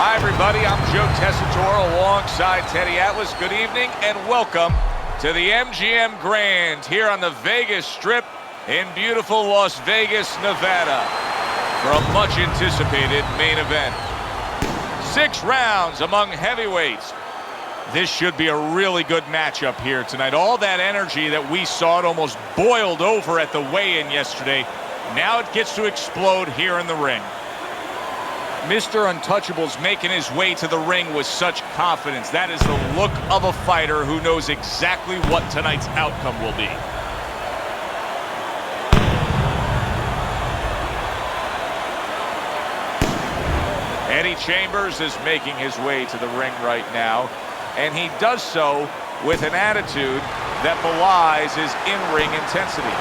Hi, everybody. I'm Joe Tessitore alongside Teddy Atlas. Good evening and welcome to the MGM Grand here on the Vegas Strip in beautiful Las Vegas, Nevada for a much-anticipated main event. 6 rounds among heavyweights. This should be a really good matchup here tonight. All that energy that we saw, it almost boiled over at the weigh-in yesterday. Now it gets to explode here in the ring. Mr. Untouchable's making his way to the ring with such confidence. That is the look of a fighter who knows exactly what tonight's outcome will be. Eddie Chambers is making his way to the ring right now, and he does so with an attitude that belies his in-ring intensity.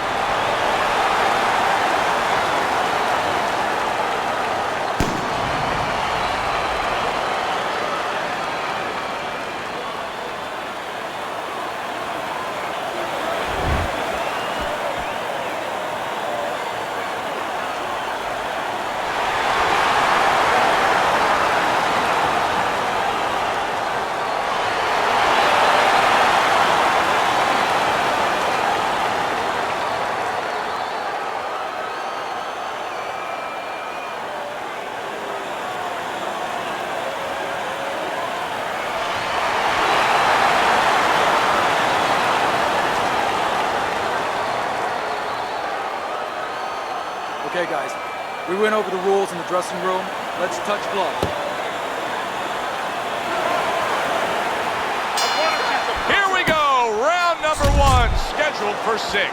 Okay, guys, we went over the rules in the dressing room. Let's touch gloves. Here we go, round number 1, scheduled for 6.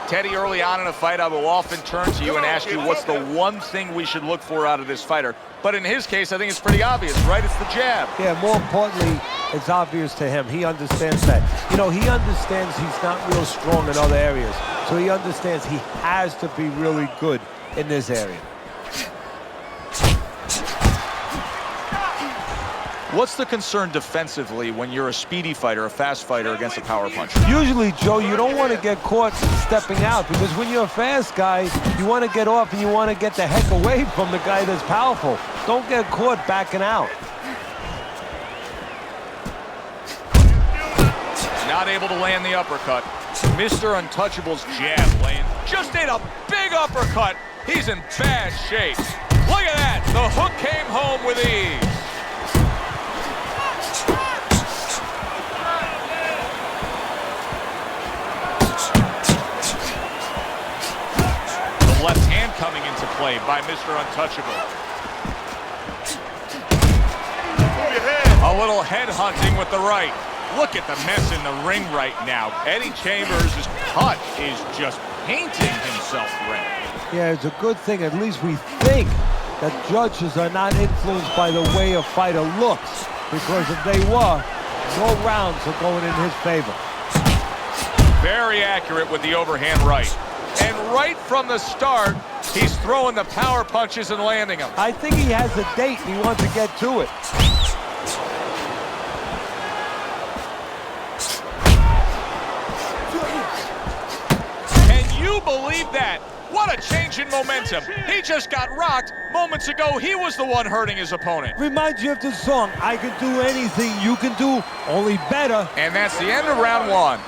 Teddy, early on in a fight, I will often turn to you and ask you what's the one thing we should look for out of this fighter. But in his case, I think it's pretty obvious, right? It's the jab. Yeah, more importantly, it's obvious to him. He understands that. You know, he understands he's not real strong in other areas. So he understands he has to be really good in this area. What's the concern defensively when you're a speedy fighter, a fast fighter against a power puncher? Usually, Joe, you don't want to get caught stepping out because when you're a fast guy, you want to get off and you want to get the heck away from the guy that's powerful. Don't get caught backing out. Not able to land the uppercut. Mr. Untouchable's jab laying. Just ate a big uppercut. He's in bad shape. Look at that. The hook came home with ease. The left hand coming into play by Mr. Untouchable. A little head hunting with the right. Look at the mess in the ring right now. Eddie Chambers' cut is just painting himself red. Yeah, it's a good thing. At least we think that judges are not influenced by the way a fighter looks. Because if they were, no rounds are going in his favor. Very accurate with the overhand right. And right from the start, he's throwing the power punches and landing them. I think he has a date and he wants to get to it. Believe that. What a change in momentum. He just got rocked. Moments ago, he was the one hurting his opponent. Reminds you of the song, I can do anything you can do, only better. And that's the end of round 1.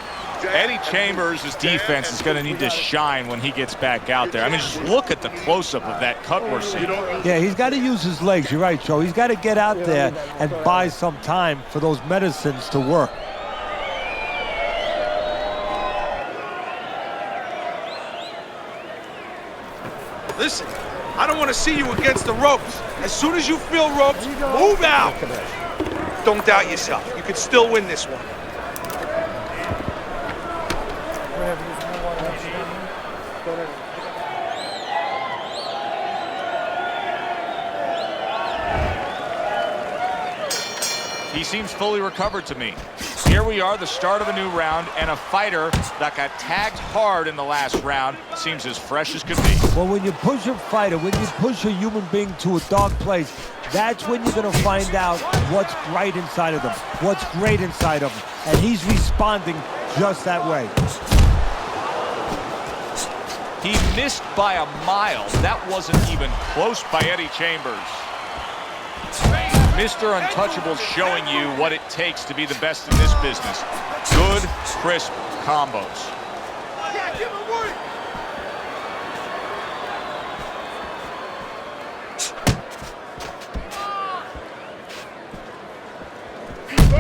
Eddie Chambers' defense is going to need to shine when he gets back out there. I mean, just look at the close-up of that cut we're seeing. Yeah, he's got to use his legs. You're right, Joe. He's got to get out there and buy some time for those medicines to work. Listen, I don't want to see you against the ropes. As soon as you feel ropes, move out. Don't doubt yourself. You can still win this one. He seems fully recovered to me. Here we are, the start of a new round, and a fighter that got tagged hard in the last round seems as fresh as could be. Well, when you push a fighter, when you push a human being to a dark place, that's when you're going to find out what's right inside of them, what's great inside of them. And he's responding just that way. He missed by a mile. That wasn't even close by Eddie Chambers. Mr. Untouchable's showing you what it takes to be the best in this business. Good, crisp combos.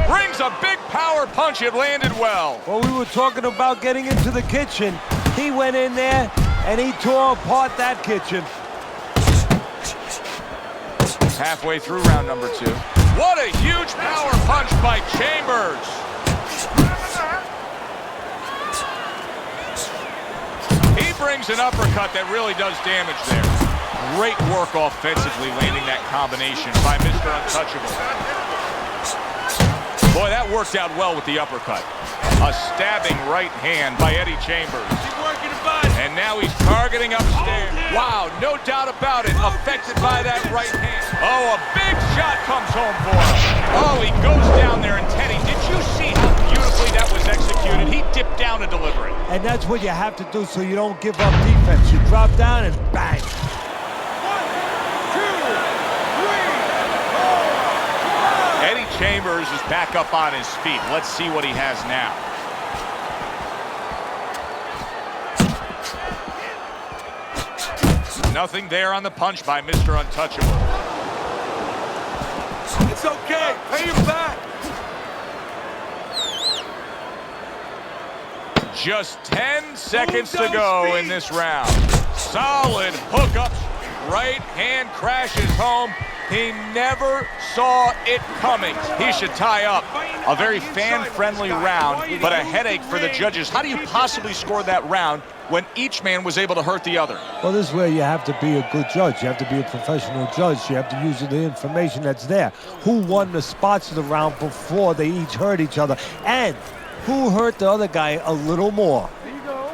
Brings a big power punch. It landed well. Well, we were talking about getting into the kitchen. He went in there and he tore apart that kitchen. Halfway through round number 2. What a huge power punch by Chambers. He brings an uppercut that really does damage there. Great work offensively landing that combination by Mr. Untouchable. Boy, that worked out well with the uppercut. A stabbing right hand by Eddie Chambers. And now he's targeting upstairs. Wow, no doubt about it. Affected by that right hand. Oh, a big shot comes home for him. Oh, he goes down there. And Teddy, did you see how beautifully that was executed? He dipped down to deliver it. And that's what you have to do so you don't give up defense. You drop down and bang. 1, 2, 3, 4. Eddie Chambers is back up on his feet. Let's see what he has now. Nothing there on the punch by Mr. Untouchable. It's okay. Pay him back. Just 10 seconds to go in this round. Solid hookups. Right hand crashes home. He never saw it coming. He should tie up. A very fan-friendly round, but a headache for the judges. How do you possibly score that round when each man was able to hurt the other? Well, this is where you have to be a good judge. You have to be a professional judge. You have to use the information that's there. Who won the spots of the round before they each hurt each other? And who hurt the other guy a little more? There you go.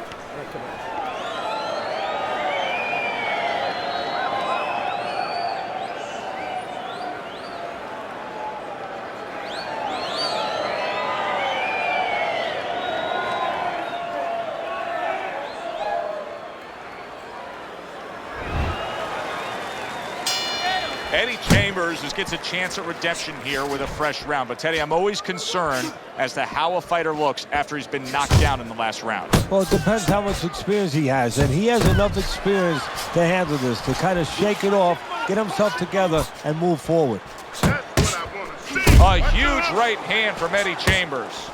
Eddie Chambers gets a chance at redemption here with a fresh round. But, Teddy, I'm always concerned as to how a fighter looks after he's been knocked down in the last round. Well, it depends how much experience he has. And he has enough experience to handle this, to kind of shake it off, get himself together, and move forward. A huge right hand from Eddie Chambers.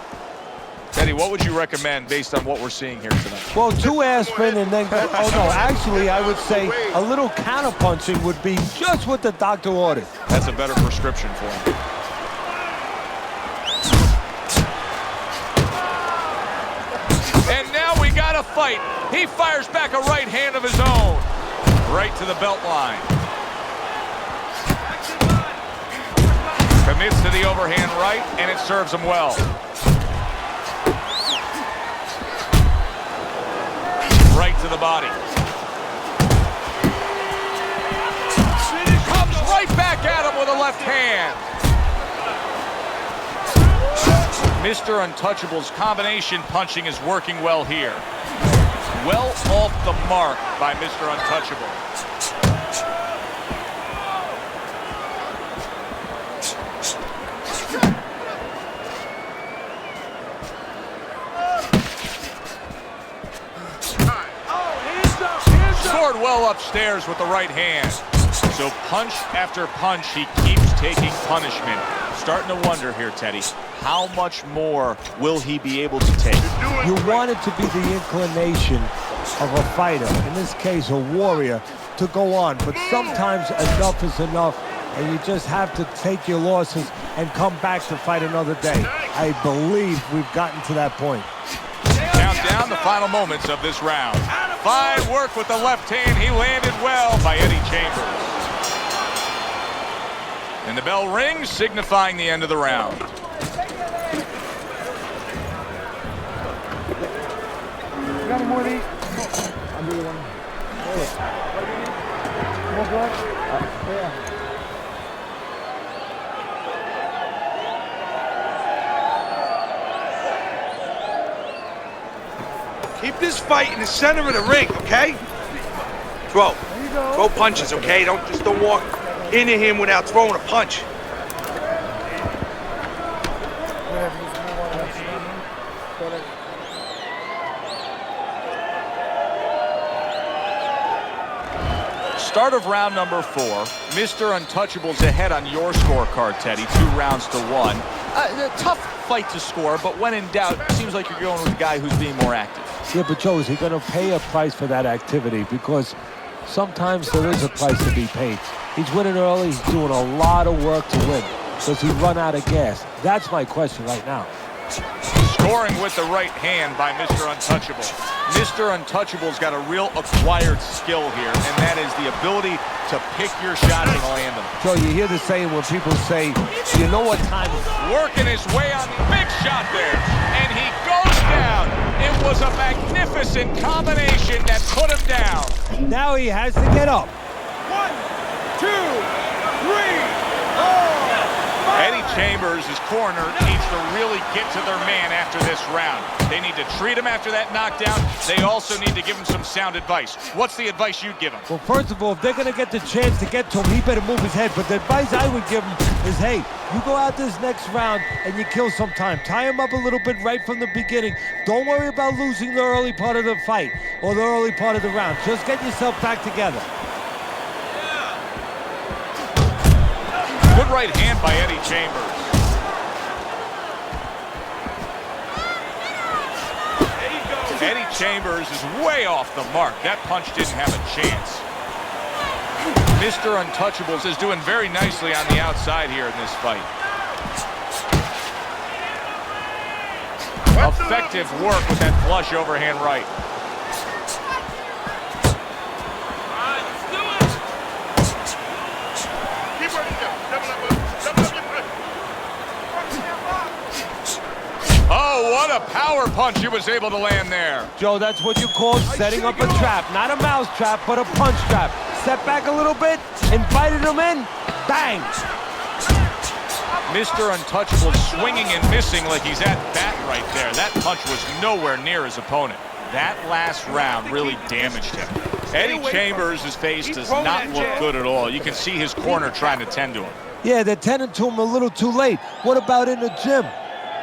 Teddy, what would you recommend based on what we're seeing here tonight? Well, 2 aspirin and then, oh no, actually I would say a little counterpunching would be just what the doctor ordered. That's a better prescription for him. And now we got a fight. He fires back a right hand of his own. Right to the belt line. Commits to the overhand right, and it serves him well. Right to the body. Comes right back at him with a left hand. Mr. Untouchable's combination punching is working well here. Well off the mark by Mr. Untouchable. Scored well upstairs with the right hand. So punch after punch, he keeps taking punishment. Starting to wonder here, Teddy, how much more will he be able to take? You want it to be the inclination of a fighter, in this case a warrior, to go on. But sometimes enough is enough, and you just have to take your losses and come back to fight another day. I believe we've gotten to that point. Count down the final moments of this round. Fine work with the left hand. He landed well by Eddie Chambers. And the bell rings, signifying the end of the round. You got any more of these? I'll do one. More blood? Yeah. Keep this fight in the center of the ring, okay? Throw. There you go. Throw punches, okay? Don't walk into him without throwing a punch. Start of round number 4. Mr. Untouchable's ahead on your scorecard, Teddy. 2 rounds to 1. A tough fight to score, but when in doubt, it seems like you're going with the guy who's being more active. Yeah, but Joe, is he going to pay a price for that activity? Because sometimes there is a price to be paid. He's winning early. He's doing a lot of work to win. Does he run out of gas? That's my question right now. Scoring with the right hand by Mr. Untouchable. Mr. Untouchable's got a real acquired skill here, and that is the ability to pick your shots and land them. Joe, you hear the saying when people say, you know what time it is? Working his way on the big shot there, and he goes down. It was a magnificent combination that put him down. Now he has to get up. 1, 2, 3, 4. Eddie Chambers' corner needs to really get to their man after this round. They need to treat him after that knockdown. They also need to give him some sound advice. What's the advice you'd give him? Well, first of all, if they're going to get the chance to get to him, he better move his head. But the advice I would give him is, hey, you go out this next round and you kill some time. Tie him up a little bit right from the beginning. Don't worry about losing the early part of the fight or the early part of the round. Just get yourself back together. Good right hand by Eddie Chambers. Eddie Chambers is way off the mark. That punch didn't have a chance. Mr. Untouchables is doing very nicely on the outside here in this fight. Effective work with that flush overhand right. Oh, what a power punch he was able to land there. Joe, that's what you call setting up a trap. Not a mouse trap, but a punch trap. Step back a little bit, invited him in, bang! Mr. Untouchable swinging and missing like he's at bat right there. That punch was nowhere near his opponent. That last round really damaged him. Eddie Chambers' face does not look good at all. You can see his corner trying to tend to him. Yeah, they're tending to him a little too late. What about in the gym?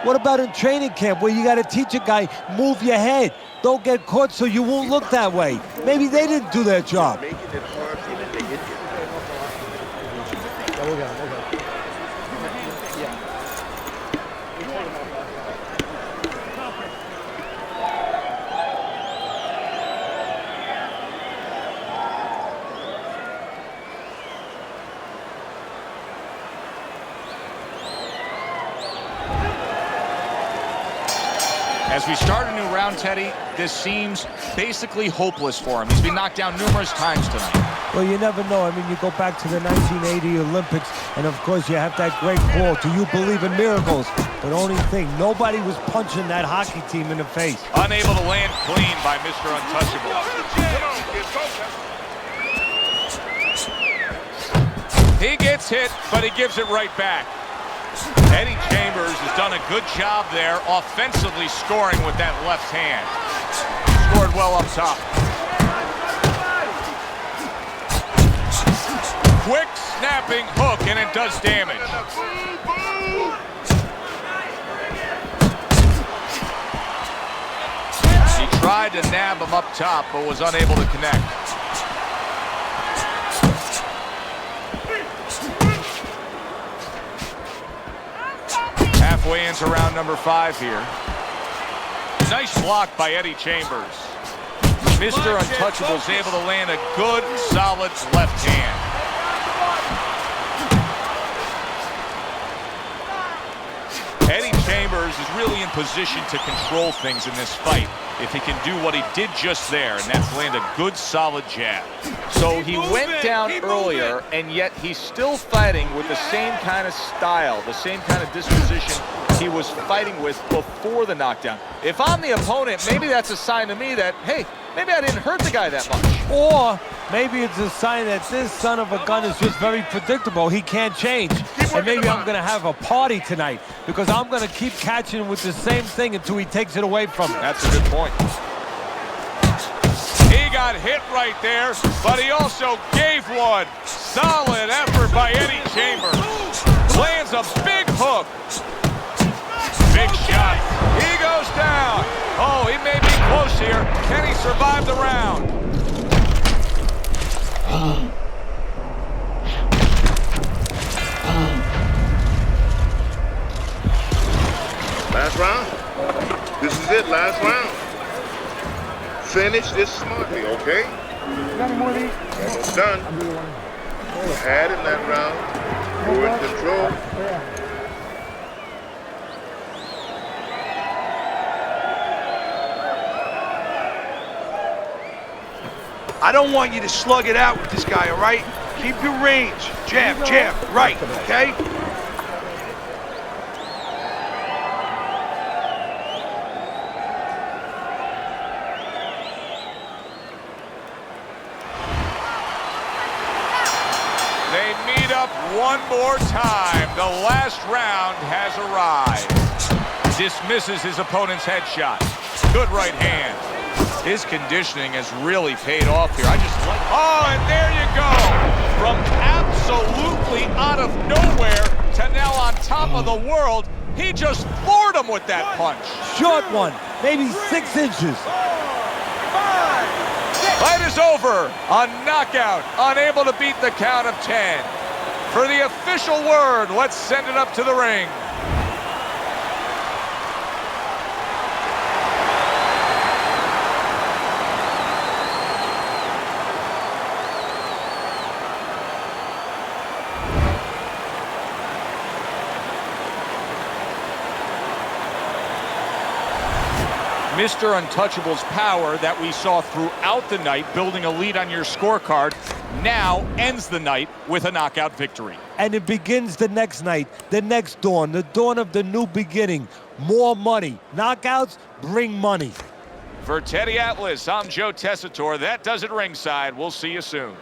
What about in training camp where you got to teach a guy, move your head. Don't get caught so you won't look that way. Maybe they didn't do their job. As we start a new round, Teddy, this seems basically hopeless for him. He's been knocked down numerous times tonight. Well, you never know. I mean, you go back to the 1980 Olympics, and of course you have that great call, "Do you believe in miracles?" But only thing, nobody was punching that hockey team in the face. Unable to land clean by Mr. Untouchable. He gets hit, but he gives it right back. Eddie Chambers has done a good job there offensively scoring with that left hand. Scored well up top. Quick snapping hook, and it does damage. He tried to nab him up top, but was unable to connect. Halfway into round number 5 here. Nice block by Eddie Chambers. Mr. Untouchable's able to land a good, solid left hand. Eddie Chambers is really in position to control things in this fight if he can do what he did just there, and that's land a good, solid jab. So he went down earlier, and yet he's still fighting with the same kind of style, the same kind of disposition he was fighting with before the knockdown. If I'm the opponent, maybe that's a sign to me that, hey, maybe I didn't hurt the guy that much. Or maybe it's a sign that this son of a gun is just very predictable. He can't change. And maybe I'm going to have a party tonight because I'm going to keep catching with the same thing until he takes it away from me. That's a good point. He got hit right there, but he also gave one. Solid effort by Eddie Chambers. Lands a big hook. Big shot. He goes down. Can he survive the round? Last round? This is it, last round. Finish this smartly, okay? Almost done. You had in that round. You were in control. I don't want you to slug it out with this guy, all right? Keep your range. Jab, jab, right, okay? They meet up one more time. The last round has arrived. Dismisses his opponent's headshot. Good right hand. His conditioning has really paid off here. Oh, and there you go. From absolutely out of nowhere to now on top of the world, he just floored him with that punch. Short one, maybe 6 inches. Fight is over. A knockout. Unable to beat the count of 10. For the official word, let's send it up to the ring. Mr. Untouchable's power that we saw throughout the night, building a lead on your scorecard, now ends the night with a knockout victory. And it begins the next night, the next dawn, the dawn of the new beginning. More money. Knockouts bring money. For Teddy Atlas, I'm Joe Tessitore. That does it ringside. We'll see you soon.